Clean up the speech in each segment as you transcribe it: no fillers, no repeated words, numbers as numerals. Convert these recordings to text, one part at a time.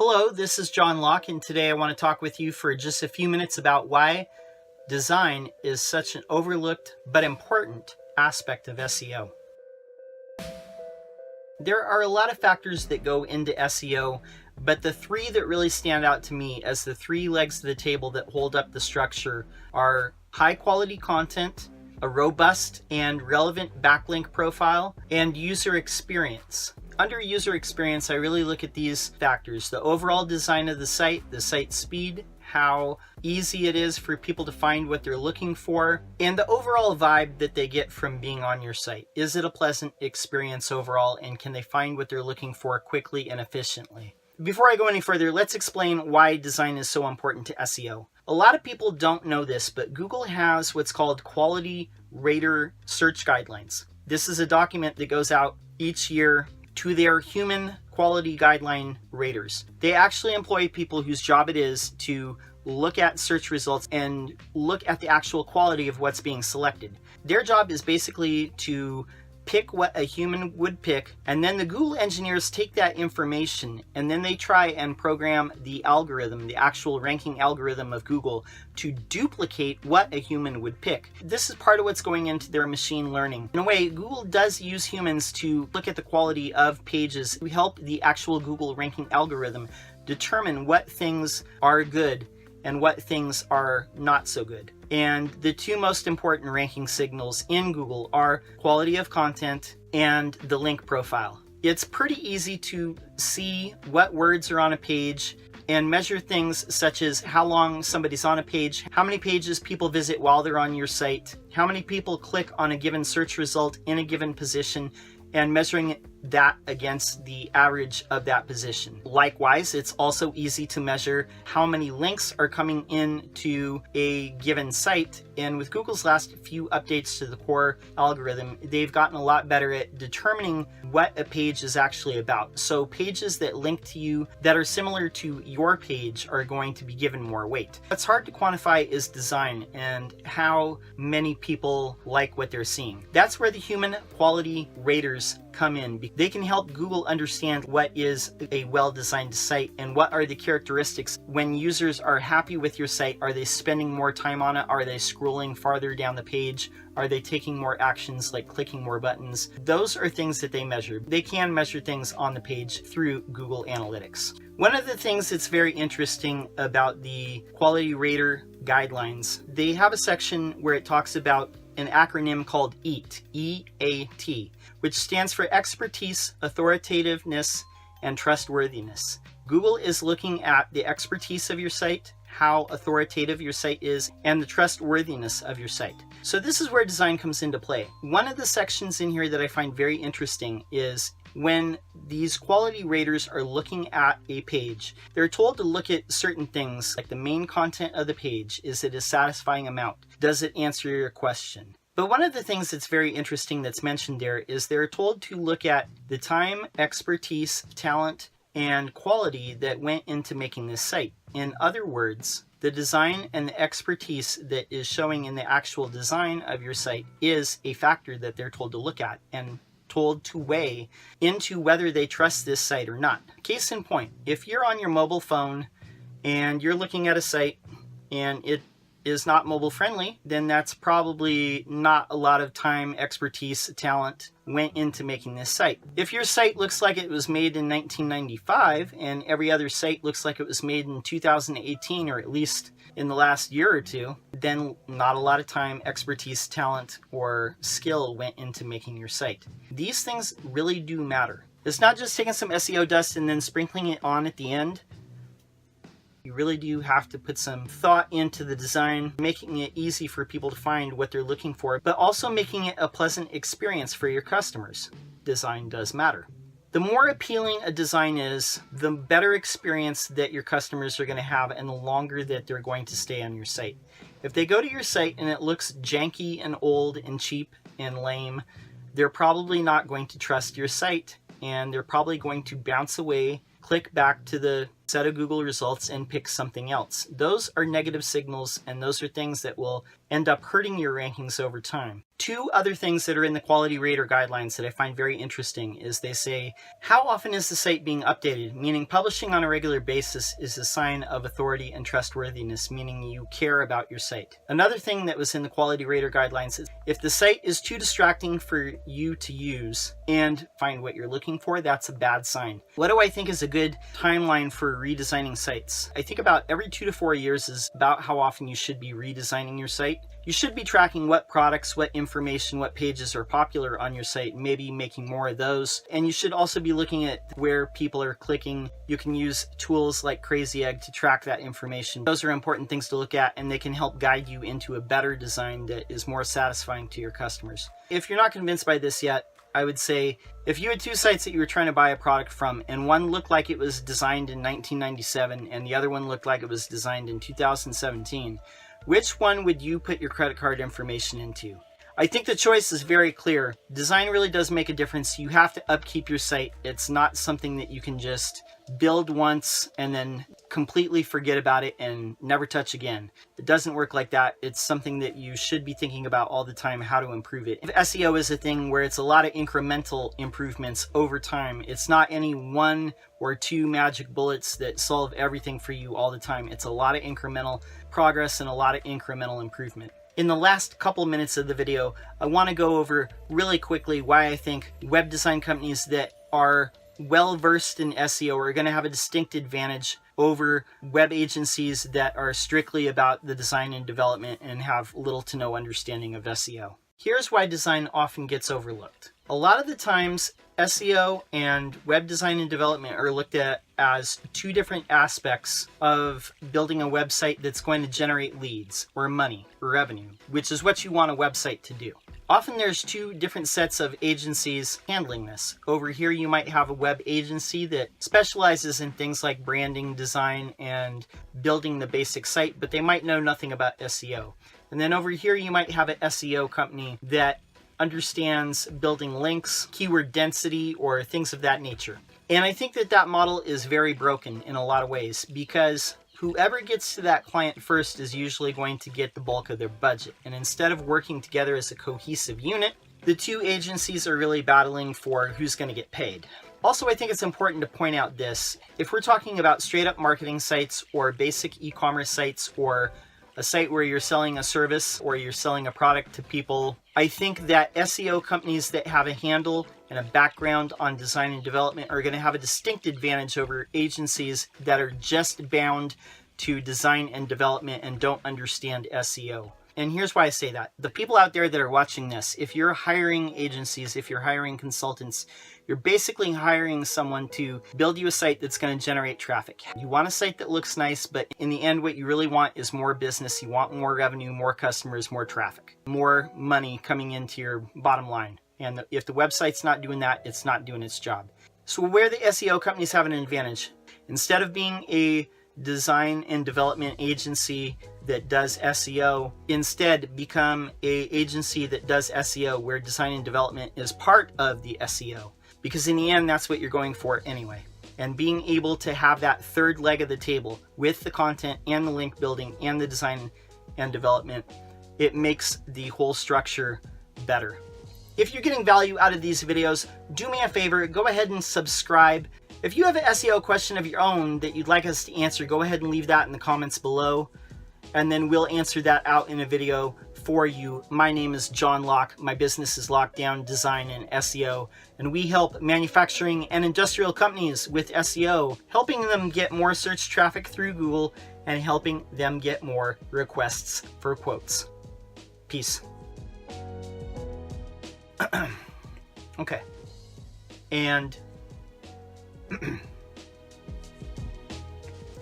Hello, this is John Locke, and today I want to talk with you for just a few minutes about why design is such an overlooked but important aspect of SEO. There are a lot of factors that go into SEO, but the three that really stand out to me as the three legs of the table that hold up the structure are high quality content, a robust and relevant backlink profile, and user experience. Under user experience, I really look at these factors: the overall design of the site speed, how easy it is for people to find what they're looking for, and the overall vibe that they get from being on your site. Is it a pleasant experience overall, and can they find what they're looking for quickly and efficiently? Before I go any further, let's explain why design is so important to SEO. A lot of people don't know this, but Google has what's called Quality Rater Search Guidelines. This is a document that goes out each year to their human quality guideline raters. They actually employ people whose job it is to look at search results and look at the actual quality of what's being selected. Their job is basically to pick what a human would pick, and then the Google engineers take that information and then they try and program the algorithm, the actual ranking algorithm of Google, to duplicate what a human would pick. This is part of what's going into their machine learning. In a way, Google does use humans to look at the quality of pages to help the actual Google ranking algorithm determine what things are good and what things are not so good. And the two most important ranking signals in Google are quality of content and the link profile. It's pretty easy to see what words are on a page and measure things such as how long somebody's on a page, how many pages people visit while they're on your site, how many people click on a given search result in a given position, and measuring that against the average of that position. Likewise, it's also easy to measure how many links are coming in to a given site. And with Google's last few updates to the core algorithm, they've gotten a lot better at determining what a page is actually about. So pages that link to you that are similar to your page are going to be given more weight. What's hard to quantify is design and how many people like what they're seeing. That's where the human quality raters come in. They can help Google understand what is a well-designed site and what are the characteristics. When users are happy with your site, are they spending more time on it? Are they scrolling farther down the page? Are they taking more actions like clicking more buttons? Those are things that they measure. They can measure things on the page through Google Analytics. One of the things that's very interesting about the Quality Rater Guidelines, they have a section where it talks about an acronym called EAT, E-A-T, which stands for expertise, authoritativeness, and trustworthiness. Google is looking at the expertise of your site, how authoritative your site is, and the trustworthiness of your site. So this is where design comes into play. One of the sections in here that I find very interesting is when these quality raters are looking at a page, they're told to look at certain things like the main content of the page. Is it a satisfying amount? Does it answer your question? But one of the things that's very interesting that's mentioned there is they're told to look at the time, expertise, talent, and quality that went into making this site. In other words, the design and the expertise that is showing in the actual design of your site is a factor that they're told to look at and told to weigh into whether they trust this site or not. Case in point, if you're on your mobile phone and you're looking at a site and it is not mobile friendly, then that's probably not a lot of time, expertise, talent went into making this site. If your site looks like it was made in 1995 and every other site looks like it was made in 2018 or at least in the last year or two, then not a lot of time, expertise, talent, or skill went into making your site. These things really do matter. It's not just taking some SEO dust and then sprinkling it on at the end. You really do have to put some thought into the design, making it easy for people to find what they're looking for, but also making it a pleasant experience for your customers. Design does matter. The more appealing a design is, the better experience that your customers are going to have and the longer that they're going to stay on your site. If they go to your site and it looks janky and old and cheap and lame, they're probably not going to trust your site and they're probably going to bounce away, click back to the set of Google results and pick something else. Those are negative signals, and those are things that will end up hurting your rankings over time. Two other things that are in the Quality Rater guidelines that I find very interesting is they say, how often is the site being updated? Meaning publishing on a regular basis is a sign of authority and trustworthiness, meaning you care about your site. Another thing that was in the Quality Rater guidelines is if the site is too distracting for you to use and find what you're looking for, that's a bad sign. What do I think is a good timeline for redesigning sites? I think about every 2 to 4 years is about how often you should be redesigning your site. You should be tracking what products, what information, what pages are popular on your site, maybe making more of those. And you should also be looking at where people are clicking. You can use tools like Crazy Egg to track that information. Those are important things to look at, and they can help guide you into a better design that is more satisfying to your customers. If you're not convinced by this yet, I would say if you had 2 sites that you were trying to buy a product from, and one looked like it was designed in 1997 and the other one looked like it was designed in 2017, which one would you put your credit card information into? I think the choice is very clear. Design really does make a difference. You have to upkeep your site. It's not something that you can just build once and then completely forget about it and never touch again. It doesn't work like that. It's something that you should be thinking about all the time, how to improve it. If SEO is a thing where it's a lot of incremental improvements over time, it's not any 1 or 2 magic bullets that solve everything for you all the time. It's a lot of incremental progress and a lot of incremental improvement. In the last couple minutes of the video, I want to go over really quickly why I think web design companies that are well versed in SEO are going to have a distinct advantage over web agencies that are strictly about the design and development and have little to no understanding of SEO. Here's why design often gets overlooked. A lot of the times, SEO and web design and development are looked at as 2 different aspects of building a website that's going to generate leads or money or revenue, which is what you want a website to do. Often there's 2 different sets of agencies handling this. Over here you might have a web agency that specializes in things like branding, design, and building the basic site, but they might know nothing about SEO. And then over here you might have an SEO company that understands building links, keyword density, or things of that nature. And I think that that model is very broken in a lot of ways, because whoever gets to that client first is usually going to get the bulk of their budget. And instead of working together as a cohesive unit, the 2 agencies are really battling for who's going to get paid. Also, I think it's important to point out this. If we're talking about straight up marketing sites or basic e-commerce sites or a site where you're selling a service or you're selling a product to people, I think that SEO companies that have a handle and a background on design and development are going to have a distinct advantage over agencies that are just bound to design and development and don't understand SEO. And here's why I say that. The people out there that are watching this, if you're hiring agencies, if you're hiring consultants, you're basically hiring someone to build you a site that's going to generate traffic. You want a site that looks nice, but in the end, what you really want is more business. You want more revenue, more customers, more traffic, more money coming into your bottom line. And if the website's not doing that, it's not doing its job. So where the SEO companies have an advantage, instead of being a design and development agency that does SEO, instead become a agency that does SEO where design and development is part of the SEO. Because in the end, that's what you're going for anyway. And being able to have that 3rd leg of the table with the content and the link building and the design and development, it makes the whole structure better. If you're getting value out of these videos, do me a favor, go ahead and subscribe. If you have an SEO question of your own that you'd like us to answer, go ahead and leave that in the comments below, and then we'll answer that out in a video for you. My name is John Locke. My business is Lockdown Design and SEO, and we help manufacturing and industrial companies with SEO, helping them get more search traffic through Google and helping them get more requests for quotes. Peace. Okay. And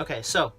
okay, so